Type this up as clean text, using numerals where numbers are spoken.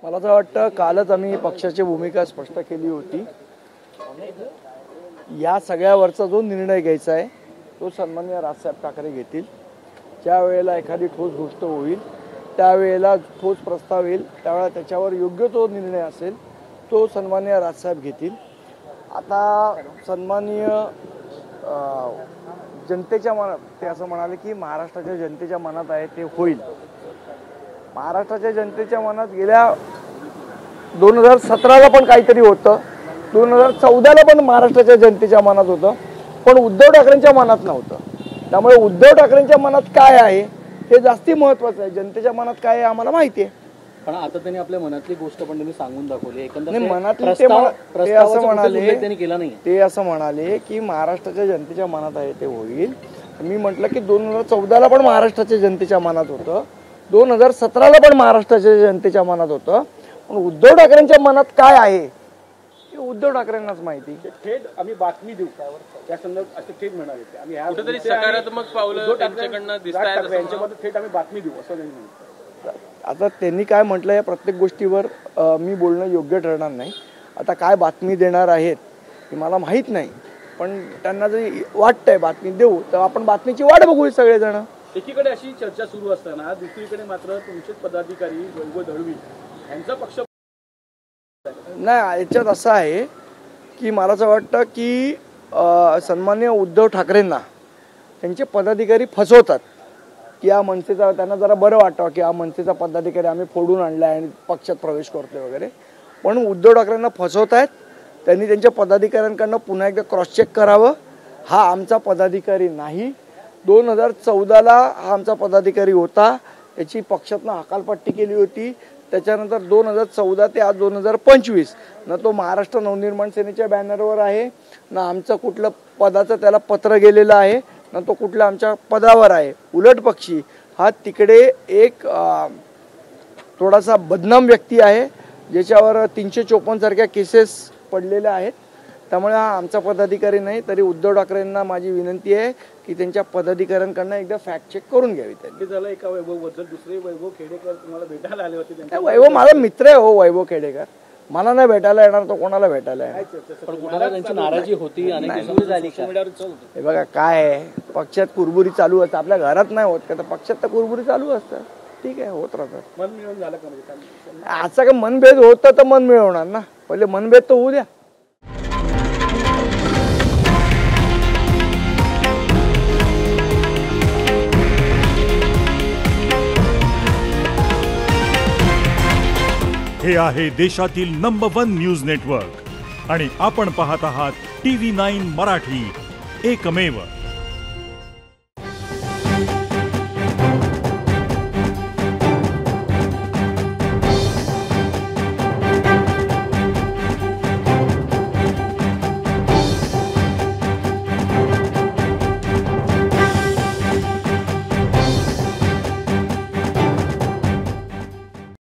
मला तर वाटतं कालच आम्ही पक्षाची भूमिका स्पष्ट केली होती। या सगळ्यावरचा जो निर्णय घ्यायचा आहे तो सन्माननीय राजसाहेब ठाकरे घेतील। ज्या वेळेला एखादी ठोस गोष्ट होईल, त्यावेळेला ठोस प्रस्ताव येईल, त्यावेळेला त्याच्यावर योग्य तो निर्णय असेल तो सन्माननीय राजसाहेब घेतील। आता सन्माननीय जनतेच्या मनात ते असं म्हणाले की महाराष्ट्राच्या जनतेच्या मनात आहे ते होईल। महाराष्ट्राच्या जनतेच्या मनात गेल्या 2017ला पण काहीतरी होतं, 2014ला पण महाराष्ट्राच्या जनतेच्या मनात होतं, पण उद्धव ठाकरेंच्या मनात नव्हतं। त्यामुळे उद्धव ठाकरेंच्या मनात काय आहे हे जास्ती महत्त्वाचं आहे। जनतेच्या मनात काय आहे आम्हाला माहिती आहे, पण आता त्यांनी आपल्या मनातली गोष्ट पण त्यांनी सांगून दाखवली। एकंदर मनातली ते असं म्हणाले, त्यांनी केला नाही, ते असं म्हणाले की महाराष्ट्राच्या जनतेच्या मनात आहे ते होईल। मी म्हटलं की 2014ला पण महाराष्ट्राच्या जनतेच्या मनात होतं, 2017ला पण महाराष्ट्राच्या जनतेच्या मनात होतं, पण उद्धव ठाकरेंच्या मनात काय आहे हे उद्धव ठाकरेंनाच माहिती। थेट आम्ही बातमी देऊ त्या संदर्भात असे थेट म्हणाले आम्ही कुठेतरी सकारात्मक पावलं त्यांच्याकडनं दिसतायत, यांच्यामध्ये थेट आम्ही बातमी देऊ असं त्यांनी म्हटलं। आता त्यांनी काय म्हटलं या प्रत्येक गोष्टीवर मी बोलणं योग्य ठरणार नाही। आता काय बातमी देणार आहेत हे मला माहीत नाही, पण त्यांना जर वाटतंय बातमी देऊ तर आपण बातमीची वाट बघू सगळेजण। एकीकडे अशी चर्चा सुरू असताना दुसरीकडे मात्र तुमचेच पदाधिकारी वैभव दळवी यांचा पक्ष नाही। याच्यात असं आहे की मला असं वाटतं की सन्माननीय उद्धव ठाकरेंना त्यांचे पदाधिकारी फसवतात की या मनसेचा त्यांना जरा बरं वाटावं की हा मनसेचा पदाधिकारी आम्ही फोडून आणला आणि पक्षात प्रवेश करतोय वगैरे, पण उद्धव ठाकरेंना फसवत आहेत। त्यांनी त्यांच्या पदाधिकाऱ्यांकडनं पुन्हा एकदा क्रॉस चेक करावं। हा आमचा पदाधिकारी नाही, 2014ला हा आमचा पदाधिकारी होता, त्याची पक्षातनं हकालपट्टी केली होती। त्याच्यानंतर 2014 ते आज 2025 ना तो महाराष्ट्र नवनिर्माण सेनेच्या बॅनरवर आहे, ना आमचं कुठलं पदाचं त्याला पत्र गेलेलं आहे, ना तो कुठल्या आमच्या पदावर आहे। उलट पक्षी हा तिकडे एक थोडासा बदनाम व्यक्ती आहे ज्याच्यावर 354 सारख्या केसेस पडलेल्या आहेत। त्यामुळे हा आमचा पदाधिकारी नाही। तरी उद्धव ठाकरेंना माझी विनंती आहे की त्यांच्या पदाधिकाऱ्यांकडनं एकदा फॅक्ट चेक करून घ्यावी। त्यांनी झालं एका वैभवबद्दल दुसरे वैभव खेडेकर तुम्हाला भेटायला आले होते। वैभव माझा मित्र आहे हो, वैभव खेडेकर मला नाही भेटायला येणार तो कोणाला भेटायला येणार? पण कुणाला त्यांची नाराजी होती आणि हे बघा काय आहे, पक्षात कुरबुरी चालू असतं, आपल्या घरात नाही होत का, तर पक्षात तर कुरबुरी चालू असतं। ठीक आहे, होत राहतात। मन मिळून झालं का म्हणजे असं का मनभेद होतं तर मन मिळवणार ना, पहिले मनभेद तर होऊ द्या। हे आहे देशातील नंबर 1 न्यूज नेटवर्क आणि आपण पाहत आहात TV9 मराठी, एकमेव।